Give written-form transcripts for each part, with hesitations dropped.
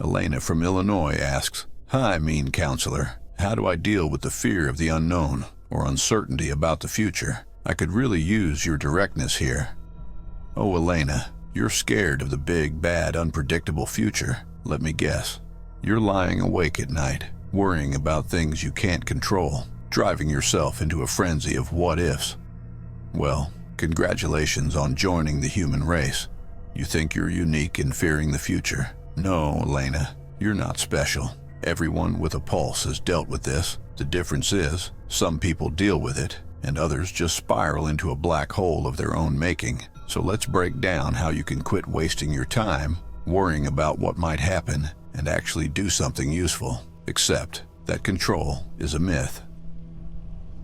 Elaina from Illinois asks, "Hi, Mean Counselor. How do I deal with the fear of the unknown or uncertainty about the future? I could really use your directness here." Oh, Elaina, you're scared of the big, bad, unpredictable future. Let me guess. You're lying awake at night, worrying about things you can't control, driving yourself into a frenzy of what-ifs. Well, congratulations on joining the human race. You think you're unique in fearing the future? No, Elaina, you're not special. Everyone with a pulse has dealt with this. The difference is, some people deal with it, and others just spiral into a black hole of their own making. So let's break down how you can quit wasting your time worrying about what might happen and actually do something useful. Except that control is a myth.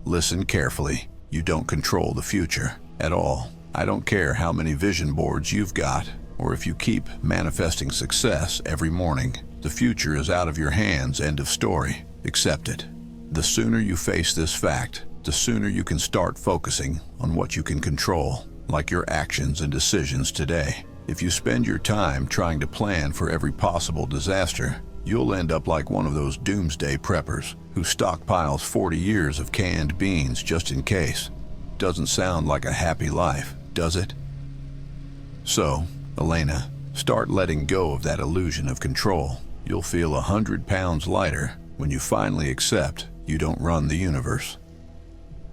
Listen carefully. You don't control the future at all. I don't care how many vision boards you've got, or if you keep manifesting success every morning. The future is out of your hands, end of story. Accept it. The sooner you face this fact, the sooner you can start focusing on what you can control, like your actions and decisions today. If you spend your time trying to plan for every possible disaster, you'll end up like one of those doomsday preppers who stockpiles 40 years of canned beans just in case. Doesn't sound like a happy life, does it? So, Elaina, start letting go of that illusion of control. You'll feel 100 pounds lighter when you finally accept you don't run the universe.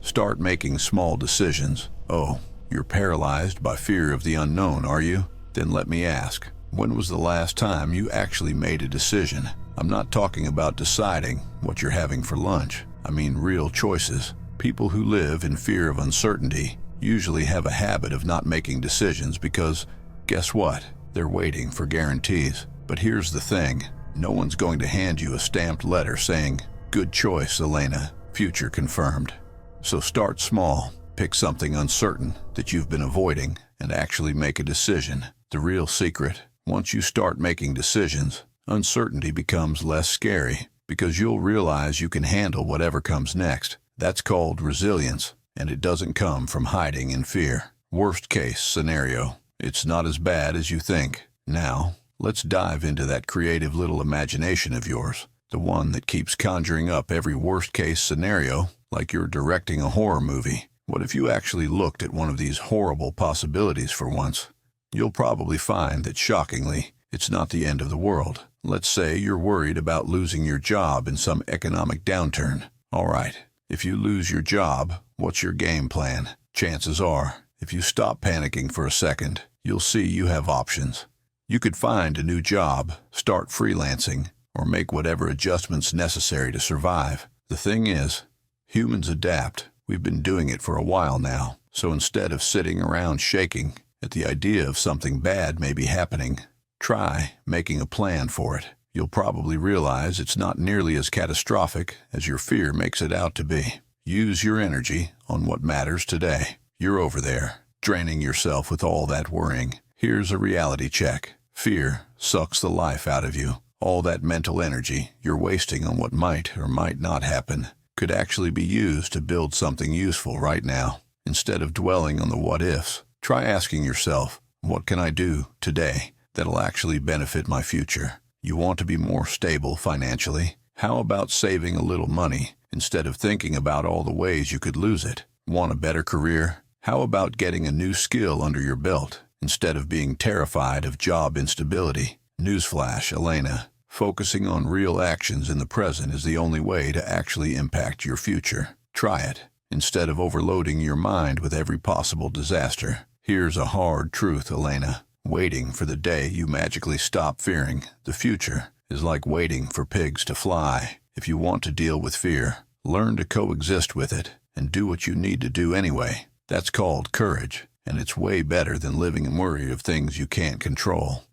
Start making small decisions. Oh, you're paralyzed by fear of the unknown, are you? Then let me ask, when was the last time you actually made a decision? I'm not talking about deciding what you're having for lunch. I mean real choices. People who live in fear of uncertainty usually have a habit of not making decisions because, guess what? They're waiting for guarantees. But here's the thing. No one's going to hand you a stamped letter saying, "Good choice, Elaina. Future confirmed." So start small. Pick something uncertain that you've been avoiding and actually make a decision. The real secret, once you start making decisions, uncertainty becomes less scary because you'll realize you can handle whatever comes next. That's called resilience, and it doesn't come from hiding in fear. Worst case scenario, it's not as bad as you think. Now, let's dive into that creative little imagination of yours, the one that keeps conjuring up every worst case scenario like you're directing a horror movie. What if you actually looked at one of these horrible possibilities for once? You'll probably find that, shockingly, it's not the end of the world. Let's say you're worried about losing your job in some economic downturn. All right, if you lose your job, what's your game plan? Chances are, if you stop panicking for a second, you'll see you have options. You could find a new job, start freelancing, or make whatever adjustments necessary to survive. The thing is, humans adapt. We've been doing it for a while now, so instead of sitting around shaking at the idea of something bad may be happening, try making a plan for it. You'll probably realize it's not nearly as catastrophic as your fear makes it out to be. Use your energy on what matters today. You're over there, draining yourself with all that worrying. Here's a reality check. Fear sucks the life out of you. All that mental energy you're wasting on what might or might not happen could actually be used to build something useful right now. Instead of dwelling on the what-ifs, try asking yourself, what can I do today that'll actually benefit my future? You want to be more stable financially? How about saving a little money instead of thinking about all the ways you could lose it? Want a better career? How about getting a new skill under your belt instead of being terrified of job instability? Newsflash, Elaina. Focusing on real actions in the present is the only way to actually impact your future. Try it, instead of overloading your mind with every possible disaster. Here's a hard truth, Elaina. Waiting for the day you magically stop fearing the future is like waiting for pigs to fly. If you want to deal with fear, learn to coexist with it and do what you need to do anyway. That's called courage, and it's way better than living in worry of things you can't control.